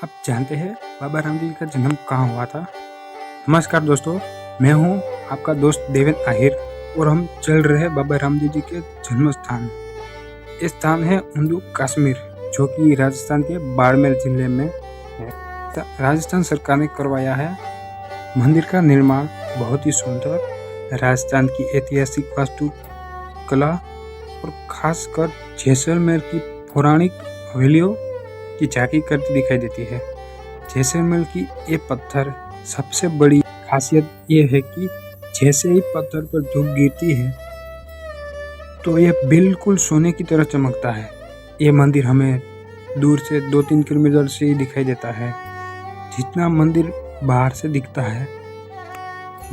आप जानते हैं बाबा रामदेव जी का जन्म कहाँ हुआ था? नमस्कार दोस्तों, मैं हूँ आपका दोस्त देवेंद्र आहिर और हम चल रहे हैं बाबा रामदेव जी के जन्म स्थान। ये स्थान है उंडू कश्मीर, जो कि राजस्थान के बाड़मेर जिले में है। राजस्थान सरकार ने करवाया है। मंदिर का निर्माण बहुत ही सुंदर, राजस्थान की ऐतिहासिक वास्तु कला और खासकर जैसलमेर की पौराणिक हवेलियों की झांकी करती दिखाई देती है। जैसलमेर की ये पत्थर सबसे बड़ी खासियत ये है कि जैसे ही पत्थर पर धूप गिरती है तो यह बिल्कुल सोने की तरह चमकता है। ये मंदिर हमें दूर से 2-3 किलोमीटर से ही दिखाई देता है। जितना मंदिर बाहर से दिखता है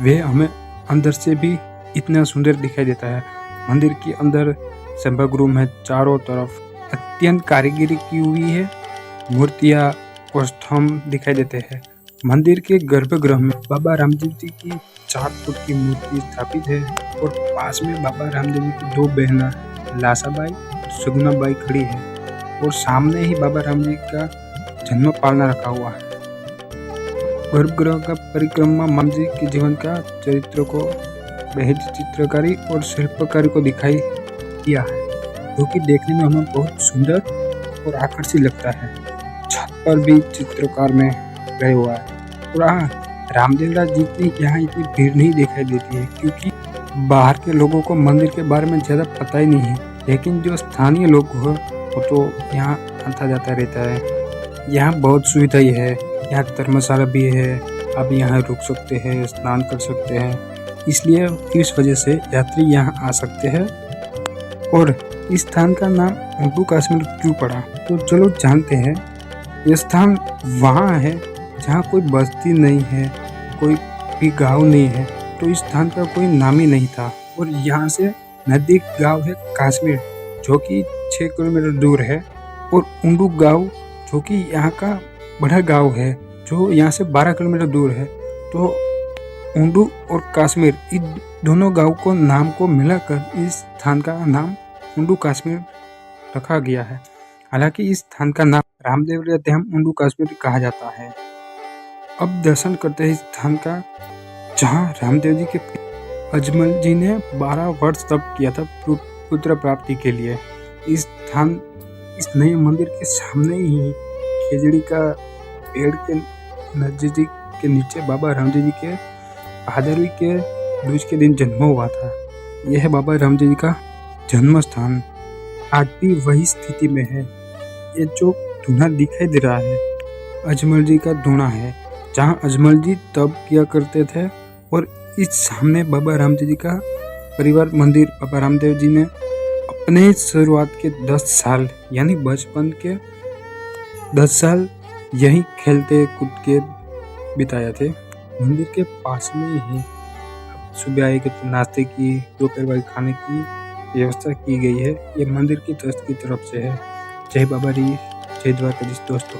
वह हमें अंदर से भी इतना सुंदर दिखाई देता है। मंदिर के अंदर सभागृह में चारों तरफ अत्यंत कारीगरी की हुई है। मूर्तियां और स्तंभ दिखाई देते हैं। मंदिर के गर्भगृह में बाबा रामदेव जी की 4 फुट की मूर्ति स्थापित है और पास में बाबा रामदेव जी की 2 बहना लासाबाई और सुगुनाबाई खड़ी है और सामने ही बाबा रामदेव जी का जन्म पालना रखा हुआ है। गर्भगृह का परिक्रमा राम जी के जीवन का चरित्र को बेहद चित्रकारी और शिल्पकारी को दिखाई दिया है, जो कि देखने में हमें बहुत सुंदर और आकर्षित लगता है। छत पर भी चित्रकार में गए हुआ है। और रामदेव जी की यहाँ इतनी भीड़ नहीं दिखाई देती है, क्योंकि बाहर के लोगों को मंदिर के बारे में ज़्यादा पता ही नहीं है। लेकिन जो स्थानीय लोग हो वो तो यहाँ आता जाता रहता है। यहाँ बहुत सुविधाएं है। यहाँ धर्मशाला भी है, आप यहाँ रुक सकते हैं, स्नान कर सकते हैं। इसलिए इस वजह से यात्री यहाँ आ सकते हैं। और इस स्थान का नाम उंडू कश्मीर क्यों पड़ा, तो चलो जानते हैं। ये स्थान वहाँ है जहाँ कोई बस्ती नहीं है, कोई भी गांव नहीं है, तो इस स्थान का कोई नाम ही नहीं था। और यहाँ से नजदीक गांव है कश्मीर, जो कि 6 किलोमीटर दूर है, और उंडू गांव जो कि यहाँ का बड़ा गांव है, जो यहाँ से 12 किलोमीटर दूर है। तो उंडू और कश्मीर इन दोनों गांव को नाम को मिलाकर इस स्थान का नाम उंडू कश्मीर रखा गया है। हालांकि इस स्थान का नाम रामदेव धाम उंडू कश्मीर कहा जाता है। अब दर्शन करते हैं इस स्थान का, जहां रामदेव जी के अजमल जी ने 12 वर्ष तप किया था पुत्र प्राप्ति के लिए। इस स्थान इस नए मंदिर के सामने ही खेजड़ी का पेड़ के नजदीक के नीचे बाबा रामदेव जी के भादरवी के दूज के दिन जन्म हुआ था। यह है बाबा रामदेव जी का जन्म स्थान। आज भी वही स्थिति में है। ये जो धूना दिखाई दे रहा है अजमल जी का धूना है, जहाँ अजमल जी तप किया करते थे। और इस सामने बाबा रामदेव जी का परिवार मंदिर बाबा रामदेव जी ने अपने शुरुआत के 10 साल यानी बचपन के 10 साल यहीं खेलते कूद के बिताए थे। मंदिर के पास में ही सुबह आए के नाश्ते की, दोपहर वाले खाने की व्यवस्था की गई है। ये मंदिर की ट्रस्ट की तरफ से है। जय बाबा री, जय द्वारकाधीश दोस्तों।